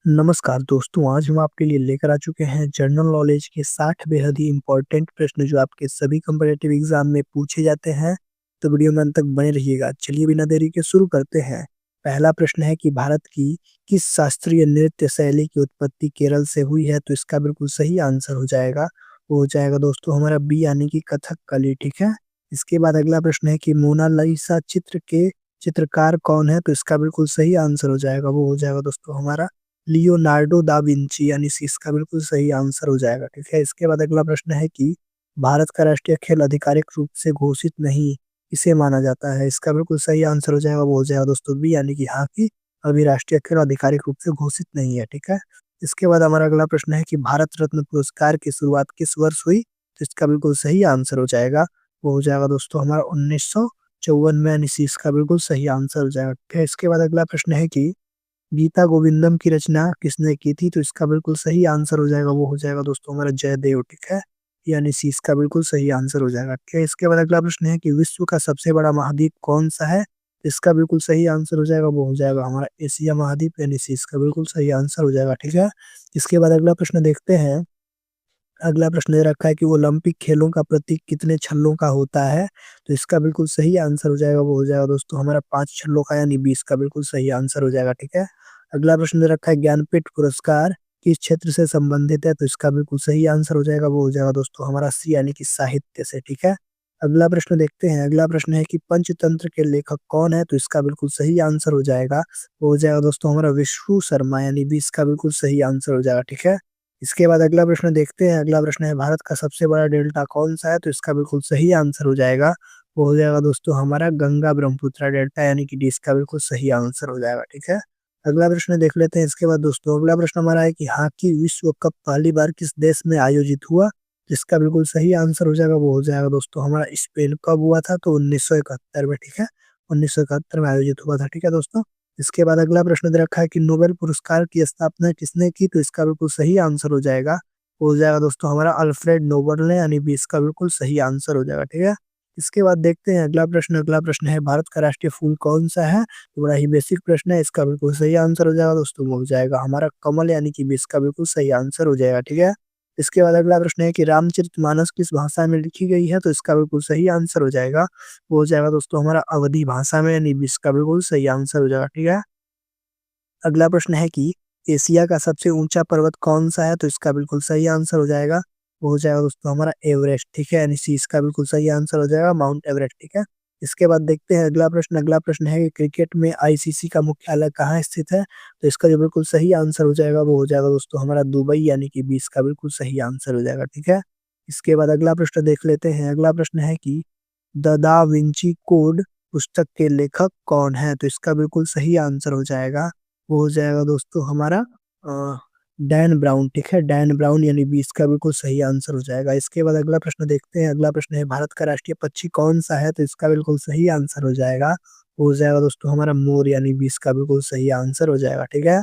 नमस्कार दोस्तों, आज हम आपके लिए लेकर आ चुके हैं जनरल नॉलेज के 60 बेहद ही इम्पोर्टेंट प्रश्न जो आपके सभी कॉम्पिटिटिव एग्जाम में पूछे जाते हैं। तो वीडियो में अंत तक बने रहिएगा। चलिए बिना देरी के शुरू करते हैं। पहला प्रश्न है कि भारत की किस शास्त्रीय नृत्य शैली की उत्पत्ति केरल से हुई है? तो इसका बिल्कुल सही आंसर हो जाएगा, वो हो जाएगा दोस्तों हमारा बी यानी कि कथकली। ठीक है। इसके बाद अगला प्रश्न है कि मोनालिसा चित्र के चित्रकार कौन है? तो इसका बिल्कुल सही आंसर हो जाएगा, वो हो जाएगा दोस्तों हमारा लियोनार्डो दा विंची, यानी इसका बिल्कुल सही आंसर हो जाएगा। ठीक है। इसके बाद अगला प्रश्न है कि भारत का राष्ट्रीय खेल आधिकारिक रूप से घोषित नहीं किसे माना जाता है? इसका बिल्कुल सही आंसर हो जाएगा, वो हो जाएगा दोस्तों बी यानी कि हॉकी। अभी राष्ट्रीय खेल आधिकारिक रूप से घोषित नहीं है। ठीक है। इसके बाद हमारा अगला प्रश्न है कि भारत रत्न पुरस्कार की शुरुआत किस वर्ष हुई? तो इसका बिल्कुल सही आंसर हो जाएगा, वो हो जाएगा दोस्तों हमारा 1954 में, यानी इसका बिल्कुल सही आंसर हो जाएगा। ठीक है। इसके बाद अगला प्रश्न है कि गीता गोविंदम की रचना किसने की थी? तो इसका बिल्कुल सही आंसर हो जाएगा, वो हो जाएगा दोस्तों हमारा जयदेव। ठीक है। यानी सी इसका बिल्कुल सही आंसर हो जाएगा। ठीक है। इसके बाद अगला प्रश्न है कि विश्व का सबसे बड़ा महाद्वीप कौन सा है? इसका बिल्कुल सही आंसर हो जाएगा, वो हो जाएगा हमारा एशिया महाद्वीप, यानी सी इसका बिल्कुल सही आंसर हो जाएगा। ठीक है। इसके बाद अगला प्रश्न देखते हैं। अगला प्रश्न दे रखा है कि ओलंपिक खेलों का प्रतीक कितने छल्लों का होता है? तो इसका बिल्कुल सही आंसर हो जाएगा, वो हो जाएगा दोस्तों हमारा 5 छल्लों का, यानी 20 का बिल्कुल सही आंसर हो जाएगा। ठीक है। अगला प्रश्न दे रखा है ज्ञानपीठ पुरस्कार किस क्षेत्र से संबंधित है? तो इसका बिल्कुल सही आंसर हो जाएगा, वो हो जाएगा दोस्तों हमारा सी यानी कि साहित्य से। ठीक है। अगला प्रश्न देखते हैं। अगला प्रश्न है कि पंचतंत्र के लेखक कौन है? तो इसका बिल्कुल सही आंसर हो जाएगा, वो हो जाएगा दोस्तों हमारा विष्णु शर्मा, यानी 20 का बिल्कुल सही आंसर हो जाएगा। ठीक है। इसके बाद अगला प्रश्न देखते हैं। अगला प्रश्न है भारत का सबसे बड़ा डेल्टा कौन-सा है? तो इसका बिल्कुल सही आंसर हो जाएगा, वो हो जाएगा दोस्तों हमारा गंगा ब्रह्मपुत्र डेल्टा, यानी कि डी इसका बिल्कुल सही आंसर हो जाएगा। ठीक है। अगला प्रश्न देख लेते हैं। इसके बाद दोस्तों अगला प्रश्न हमारा है कि हॉकी विश्व कप पहली बार किस देश में आयोजित हुआ? जिसका बिल्कुल सही आंसर हो जाएगा, वो हो जाएगा दोस्तों हमारा स्पेन। कब हुआ था? तो 1971 में। ठीक है। 1971 में आयोजित हुआ था। ठीक है दोस्तों। इसके बाद अगला प्रश्न दे रखा है कि नोबेल पुरस्कार की स्थापना किसने की? तो इसका बिल्कुल सही आंसर हो जाएगा, वो हो जाएगा दोस्तों हमारा अल्फ्रेड नोबल ने, यानी 20 का बिल्कुल सही आंसर हो जाएगा। ठीक है। इसके बाद देखते हैं अगला प्रश्न। अगला प्रश्न है भारत का राष्ट्रीय फूल कौन सा है? तो बड़ा ही बेसिक प्रश्न है, इसका बिल्कुल सही आंसर हो जाएगा दोस्तों, वो हो जाएगा हमारा कमल, यानी कि 20 का बिल्कुल सही आंसर हो जाएगा। ठीक है। इसके बाद अगला प्रश्न है कि रामचरितमानस किस भाषा में लिखी गई है? तो इसका बिल्कुल सही आंसर हो जाएगा, वो हो जाएगा दोस्तों हमारा अवधी भाषा में, यानी 20 का बिल्कुल सही आंसर हो जाएगा। ठीक है। अगला प्रश्न है कि एशिया का सबसे ऊंचा पर्वत कौन सा है? तो इसका बिल्कुल सही आंसर हो जाएगा, वो हो जाएगा दोस्तों हमारा एवरेस्ट। ठीक है। यानी सी इसका बिल्कुल सही आंसर हो जाएगा माउंट एवरेस्ट। ठीक है। इसके बाद देखते हैं अगला प्रश्न। अगला प्रश्न है कि क्रिकेट में आईसीसी का मुख्यालय कहाँ स्थित है? तो इसका जो बिल्कुल सही आंसर हो जाएगा, वो हो जाएगा दोस्तों हमारा दुबई, यानी कि 20 का बिल्कुल सही आंसर हो जाएगा। ठीक है। इसके बाद अगला प्रश्न देख लेते हैं। अगला प्रश्न है कि द दा विंची कोड पुस्तक के लेखक कौन है? तो इसका बिल्कुल सही आंसर हो जाएगा, वो हो जाएगा दोस्तों हमारा डैन ब्राउन। ठीक है। डैन ब्राउन, यानी 20 का बिल्कुल सही आंसर हो जाएगा। इसके बाद अगला प्रश्न देखते हैं। अगला प्रश्न है भारत का राष्ट्रीय पक्षी कौन सा है? तो इसका बिल्कुल सही आंसर हो जाएगा, वो हो जाएगा दोस्तों हमारा मोर, यानी 20 का बिल्कुल सही आंसर हो जाएगा। ठीक है।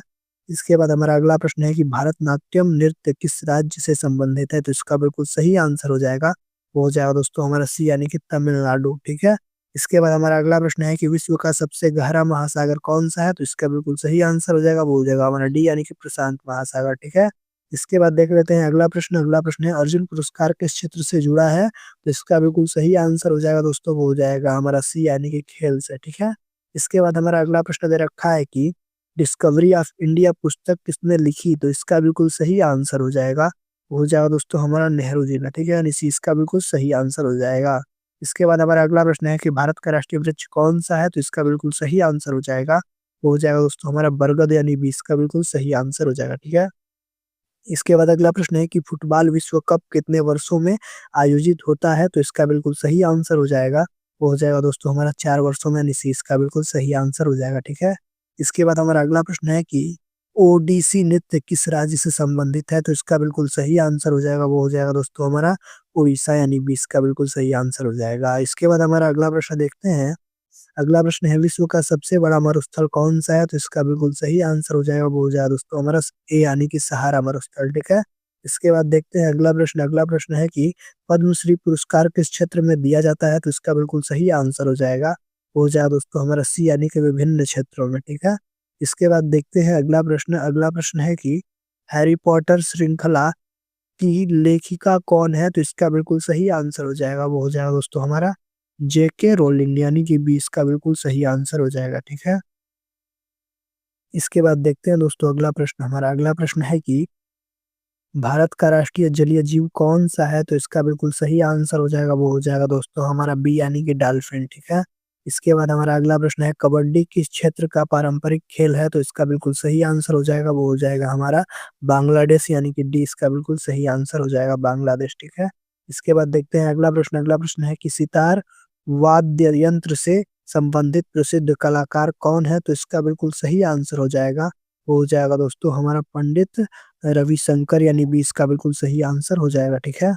इसके बाद हमारा अगला प्रश्न है कि भारतनाट्यम नृत्य किस राज्य से संबंधित है? तो इसका बिल्कुल सही आंसर हो जाएगा, वो हो जाएगा दोस्तों हमारा सी यानी कि तमिलनाडु। ठीक है। इसके बाद हमारा अगला प्रश्न है कि विश्व का सबसे गहरा महासागर कौन सा है? तो इसका बिल्कुल सही आंसर हो जाएगा, वो हो जाएगा हमारा डी यानी कि प्रशांत महासागर। ठीक है। इसके बाद देख लेते हैं अगला प्रश्न। अगला प्रश्न है अर्जुन पुरस्कार किस क्षेत्र से जुड़ा है? तो इसका बिल्कुल सही आंसर हो जाएगा दोस्तों, वो हो जाएगा हमारा सी यानी कि खेल से। ठीक है। इसके बाद हमारा अगला प्रश्न दे रखा है कि डिस्कवरी ऑफ इंडिया पुस्तक किसने लिखी? तो इसका बिल्कुल सही आंसर हो जाएगा, वो हो जाएगा दोस्तों हमारा नेहरू जी ने। ठीक है। यानी सी इसका बिल्कुल सही आंसर हो जाएगा। इसके बाद हमारा अगला प्रश्न है कि भारत का राष्ट्रीय वृक्ष कौन सा है? तो इसका बिल्कुल सही आंसर हो जाएगा, वो हो जाएगा दोस्तों हमारा बरगद, यानी 20 का बिल्कुल सही आंसर हो जाएगा। ठीक है। इसके बाद अगला प्रश्न है कि फुटबॉल विश्व कप कितने वर्षों में आयोजित होता है? तो इसका बिल्कुल सही आंसर हो जाएगा, वो हो जाएगा दोस्तों हमारा 4 वर्षों में, यानी सी इसका बिल्कुल सही आंसर हो जाएगा। ठीक है। इसके बाद हमारा अगला प्रश्न है कि ओडिसी नृत्य किस राज्य से संबंधित है? तो इसका बिल्कुल सही आंसर हो जाएगा, वो हो जाएगा दोस्तों हमारा उड़ीसा, यानी 20 का बिल्कुल सही आंसर हो जाएगा। इसके बाद हमारा अगला प्रश्न देखते हैं। अगला प्रश्न है विश्व का सबसे बड़ा मरुस्थल कौन सा है? तो इसका बिल्कुल सही आंसर हो जाएगा, वो हो जाएगा दोस्तों हमारा ए यानी कि सहारा मरुस्थल। ठीक है। इसके बाद देखते हैं अगला प्रश्न। अगला प्रश्न है कि पद्मश्री पुरस्कार किस क्षेत्र में दिया जाता है? तो इसका बिल्कुल सही आंसर हो जाएगा, वो हो जाएगा दोस्तों हमारा सी यानी कि विभिन्न क्षेत्रों में। ठीक है। इसके बाद देखते हैं अगला प्रश्न है कि हैरी पॉटर श्रृंखला की लेखिका कौन है? तो इसका बिल्कुल सही आंसर हो जाएगा, वो हो जाएगा दोस्तों हमारा जेके रोलिंग, यानी कि 20 का बिल्कुल सही आंसर हो जाएगा, ठीक है। इसके बाद देखते हैं दोस्तों अगला प्रश्न है कि भारत का राष्ट्रीय जलीय जीव कौन सा है? तो इसका बिल्कुल सही आंसर हो जाएगा, वो हो जाएगा दोस्तों हमारा बी यानी कि डॉल्फिन, ठीक है। इसके बाद हमारा अगला प्रश्न है कबड्डी किस क्षेत्र का पारंपरिक खेल है? तो इसका बिल्कुल सही आंसर हो जाएगा, वो हो जाएगा हमारा बांग्लादेश, यानी कि डी इसका बिल्कुल सही आंसर हो जाएगा बांग्लादेश, ठीक है। इसके बाद देखते हैं अगला प्रश्न है कि सितार वाद्य यंत्र से संबंधित प्रसिद्ध कलाकार कौन है? तो इसका बिल्कुल सही आंसर हो जाएगा, वो हो जाएगा दोस्तों हमारा पंडित रविशंकर, यानी 20 का बिल्कुल सही आंसर हो जाएगा, ठीक है।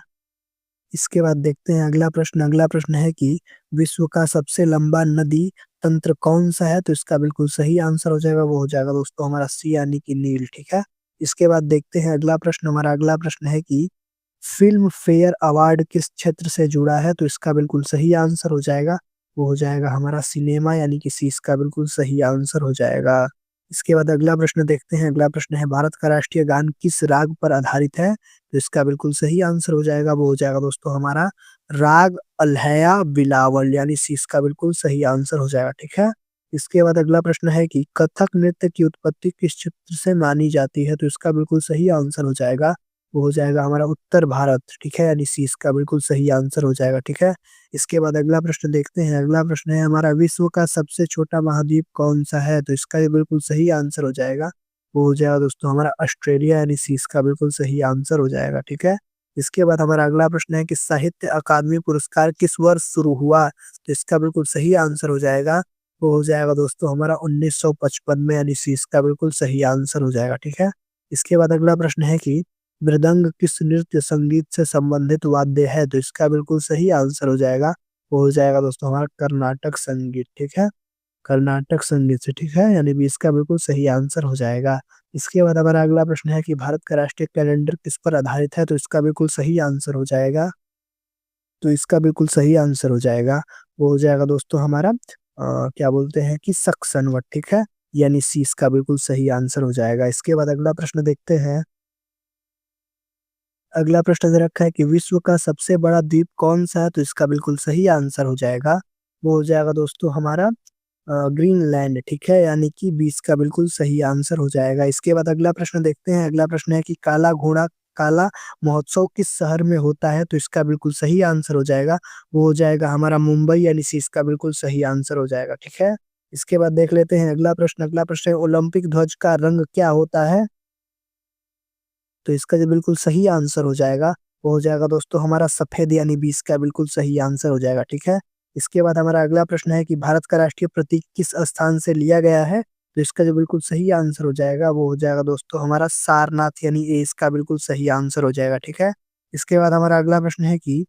इसके बाद देखते हैं अगला प्रश्न है कि विश्व का सबसे लंबा नदी तंत्र कौन सा है? तो इसका बिल्कुल सही आंसर हो जाएगा, वो हो जाएगा दोस्तों हमारा सी यानी कि नील, ठीक है। इसके बाद देखते हैं हमारा अगला प्रश्न है कि फिल्म फेयर अवार्ड किस क्षेत्र से जुड़ा है? तो इसका बिल्कुल सही आंसर हो जाएगा, वो हो जाएगा हमारा सिनेमा, यानी कि सी इसका बिल्कुल सही आंसर हो जाएगा। इसके बाद अगला प्रश्न है भारत का राष्ट्रीय गान किस राग पर आधारित है? तो इसका बिल्कुल सही आंसर हो जाएगा, वो हो जाएगा दोस्तों हमारा राग अल्हैया बिलावल, यानी सी इसका बिल्कुल सही आंसर हो जाएगा, ठीक है। इसके बाद अगला प्रश्न है कि कथक नृत्य की उत्पत्ति किस क्षेत्र से मानी जाती है? तो इसका बिल्कुल सही आंसर हो जाएगा, वो हो जाएगा हमारा उत्तर भारत, ठीक है, यानी सी इसका बिल्कुल सही आंसर हो जाएगा, ठीक है। इसके बाद अगला प्रश्न है हमारा विश्व का सबसे छोटा महाद्वीप कौन सा है? तो इसका भी बिल्कुल सही आंसर हो जाएगा, वो हो जाएगा दोस्तों हमारा ऑस्ट्रेलिया, यानी सी इसका बिल्कुल सही आंसर हो जाएगा, ठीक है। इसके बाद हमारा अगला प्रश्न है कि साहित्य अकादमी पुरस्कार किस वर्ष शुरू हुआ? तो इसका बिल्कुल सही आंसर हो जाएगा, वो हो जाएगा दोस्तों हमारा 1955 में, यानी सी इसका बिल्कुल सही आंसर हो जाएगा, ठीक है। इसके बाद अगला प्रश्न है कि मृदंग किस नृत्य संगीत से संबंधित वाद्य है? तो इसका बिल्कुल सही आंसर हो जाएगा, वो हो जाएगा दोस्तों हमारा कर्नाटक संगीत, ठीक है। कर्नाटक संगीत से, ठीक है, यानी 20 का बिल्कुल सही आंसर हो जाएगा। इसके बाद हमारा अगला प्रश्न है कि भारत का राष्ट्रीय कैलेंडर किस पर आधारित है? तो इसका बिल्कुल सही आंसर हो जाएगा, वो हो जाएगा दोस्तों हमारा क्या बोलते हैं कि सक्सनवट, ठीक है, यानी सी इसका बिल्कुल सही आंसर हो जाएगा। इसके बाद अगला प्रश्न दे रखा है कि विश्व का सबसे बड़ा द्वीप कौन सा है? तो इसका बिल्कुल सही आंसर हो जाएगा, वो हो जाएगा दोस्तों हमारा ग्रीनलैंड, ठीक है, यानी कि 20 का बिल्कुल सही आंसर हो जाएगा। इसके बाद अगला प्रश्न है कि काला महोत्सव किस शहर में होता है? तो इसका बिल्कुल सही आंसर हो जाएगा, वो हो जाएगा हमारा मुंबई, यानी सी इसका बिल्कुल सही आंसर हो जाएगा, ठीक है। इसके बाद देख लेते हैं अगला प्रश्न है ओलंपिक ध्वज का रंग क्या होता है? तो इसका जो बिल्कुल सही आंसर हो जाएगा, वो हो जाएगा दोस्तों हमारा सफेद, यानी 20 का बिल्कुल सही आंसर हो जाएगा, ठीक है। इसके बाद हमारा अगला प्रश्न है कि भारत का राष्ट्रीय प्रतीक किस स्थान से लिया गया है? तो इसका जो बिल्कुल सही आंसर हो जाएगा, वो हो जाएगा दोस्तों हमारा सारनाथ, यानी ए इसका बिल्कुल सही आंसर हो जाएगा, ठीक है। इसके बाद हमारा अगला प्रश्न है कि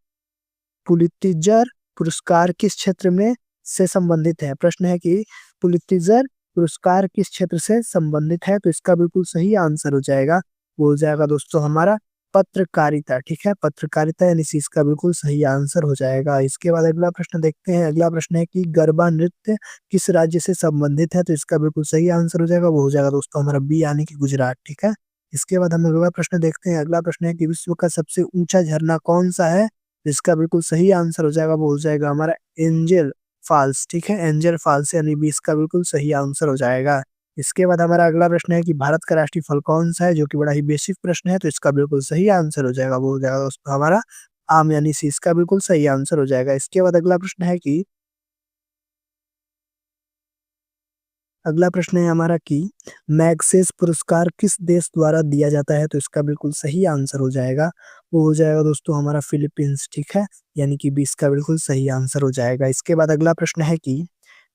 पुलित्जर पुरस्कार किस क्षेत्र में से संबंधित है? प्रश्न है कि पुलित्जर पुरस्कार किस क्षेत्र से संबंधित है? तो इसका बिल्कुल सही आंसर हो जाएगा, वो हो जाएगा दोस्तों हमारा पत्रकारिता, ठीक है, पत्रकारिता, यानी सी इसका बिल्कुल सही आंसर हो जाएगा। इसके बाद अगला प्रश्न है कि गरबा नृत्य किस राज्य से संबंधित है? तो इसका बिल्कुल सही आंसर हो जाएगा, वो हो जाएगा दोस्तों हमारा बी यानी कि गुजरात, ठीक है। इसके बाद हम अगला प्रश्न है कि विश्व का सबसे ऊंचा झरना कौन सा है? इसका बिल्कुल सही आंसर हो जाएगा, वो हो जाएगा हमारा एंजल फॉल्स, ठीक है, एंजल फॉल्स, यानी 20 का बिल्कुल सही आंसर हो जाएगा। इसके बाद हमारा अगला प्रश्न है कि भारत का राष्ट्रीय फल कौन सा है? जो कि बड़ा ही बेसिक प्रश्न है, तो इसका बिल्कुल सही आंसर हो जाएगा, वो हो जाएगा दोस्तों हमारा आम, यानी सी इसका बिल्कुल सही आंसर हो जाएगा। इसके बाद अगला प्रश्न है हमारा कि मैग्सेस पुरस्कार किस देश द्वारा दिया जाता है? तो इसका बिल्कुल सही आंसर हो जाएगा, वो हो जाएगा दोस्तों हमारा फिलीपींस, ठीक है, यानी कि 20 का बिल्कुल सही आंसर हो जाएगा। इसके बाद अगला प्रश्न है कि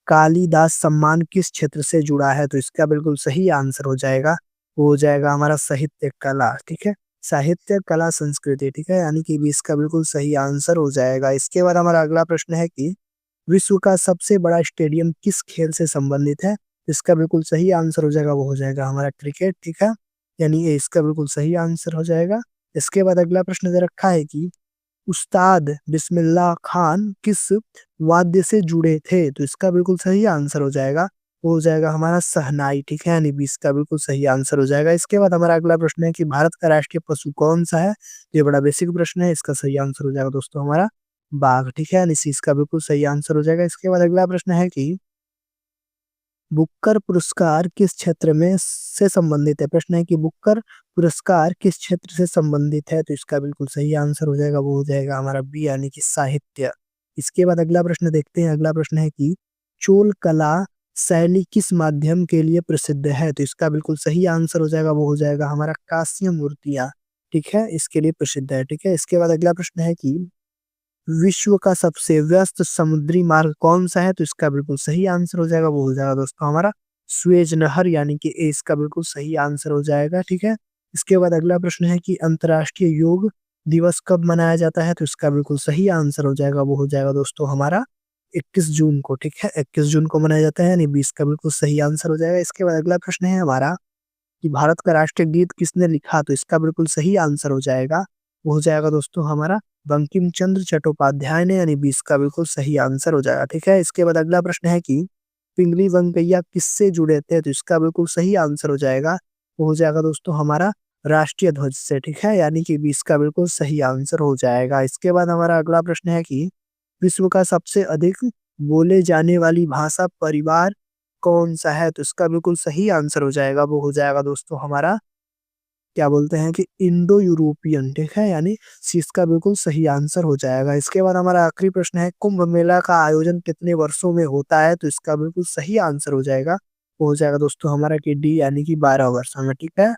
कालिदास सम्मान किस क्षेत्र से जुड़ा है? तो इसका बिल्कुल सही आंसर हो जाएगा, वो हो जाएगा हमारा साहित्य कला, ठीक है, साहित्य कला संस्कृति, ठीक है, यानी कि 20 का बिल्कुल सही आंसर हो जाएगा। इसके बाद हमारा अगला प्रश्न है कि विश्व का सबसे बड़ा स्टेडियम किस खेल से संबंधित है? इसका बिल्कुल सही आंसर हो जाएगा, वो हो जाएगा हमारा क्रिकेट, ठीक है, यानी ये इसका बिल्कुल सही आंसर हो जाएगा। इसके बाद अगला प्रश्न दे रखा है कि उस्ताद बिस्मिल्लाह खान किस वाद्य से जुड़े थे? तो इसका बिल्कुल सही आंसर हो जाएगा, वो हो जाएगा हमारा शहनाई, ठीक है? यानी 20 का बिल्कुल सही आंसर हो जाएगा। इसके बाद हमारा अगला प्रश्न है कि भारत का राष्ट्रीय पशु कौन-सा है? तो ये बड़ा बेसिक प्रश्न है, इसका सही आंसर हो जाएगा दोस्तों हमारा बाघ, ठीक है? यानी सी इसका बिल्कुल सही आंसर हो जाएगा। इसके बाद अगला प्रश्न है कि बुक्कर पुरस्कार किस क्षेत्र में से संबंधित है? प्रश्न है कि बुक्कर पुरस्कार किस क्षेत्र से संबंधित है? तो इसका बिल्कुल सही आंसर हो जाएगा, वो हो जाएगा हमारा बी यानी कि साहित्य। इसके बाद अगला प्रश्न देखते हैं, अगला प्रश्न है कि चोल कला शैली किस माध्यम के लिए प्रसिद्ध है? तो इसका बिल्कुल सही आंसर हो जाएगा, वो हो जाएगा हमारा कांस्य मूर्तियाँ, ठीक है? इसके लिए प्रसिद्ध है, ठीक है? इसके बाद अगला प्रश्न है कि विश्व का सबसे व्यस्त समुद्री मार्ग कौन-सा है? तो इसका बिल्कुल सही आंसर हो जाएगा, वो हो जाएगा दोस्तों हमारा सुएज़ नहर यानी कि ए इसका बिल्कुल सही आंसर हो जाएगा, ठीक है? इसके बाद अगला प्रश्न है कि अंतर्राष्ट्रीय योग दिवस कब मनाया जाता है? तो इसका बिल्कुल सही आंसर हो जाएगा, वो हो जाएगा दोस्तों हमारा 21 जून को, ठीक है? 21 जून को मनाया जाता है यानी 20 का बिल्कुल सही आंसर हो जाएगा। इसके बाद अगला प्रश्न है हमारा कि भारत का राष्ट्रीय गीत किसने लिखा? तो इसका बिल्कुल सही आंसर हो जाएगा, वो हो जाएगा दोस्तों हमारा बंकिम चंद्र चट्टोपाध्याय ने यानी 20 का बिल्कुल सही आंसर हो जाएगा, ठीक है? इसके बाद अगला प्रश्न है कि पिंगली वेंकैया किससे जुड़े थे? तो इसका बिल्कुल सही आंसर हो जाएगा, वो हो जाएगा दोस्तों हमारा राष्ट्रीय ध्वज से, ठीक है? यानी कि 20 का बिल्कुल सही आंसर हो जाएगा। इसके बाद हमारा अगला प्रश्न है कि विश्व का सबसे अधिक बोले जाने वाली भाषा परिवार कौन-सा है? तो इसका बिल्कुल सही आंसर हो जाएगा, वो हो जाएगा दोस्तों हमारा क्या बोलते हैं कि इंडो यूरोपियन, ठीक है? यानी सी इसका बिल्कुल सही आंसर हो जाएगा। इसके बाद हमारा आखिरी प्रश्न है कुंभ मेला का आयोजन कितने वर्षों में होता है? तो इसका बिल्कुल सही आंसर हो जाएगा, वो हो जाएगा दोस्तों हमारा कि डी यानी कि 12 वर्षों में, ठीक है?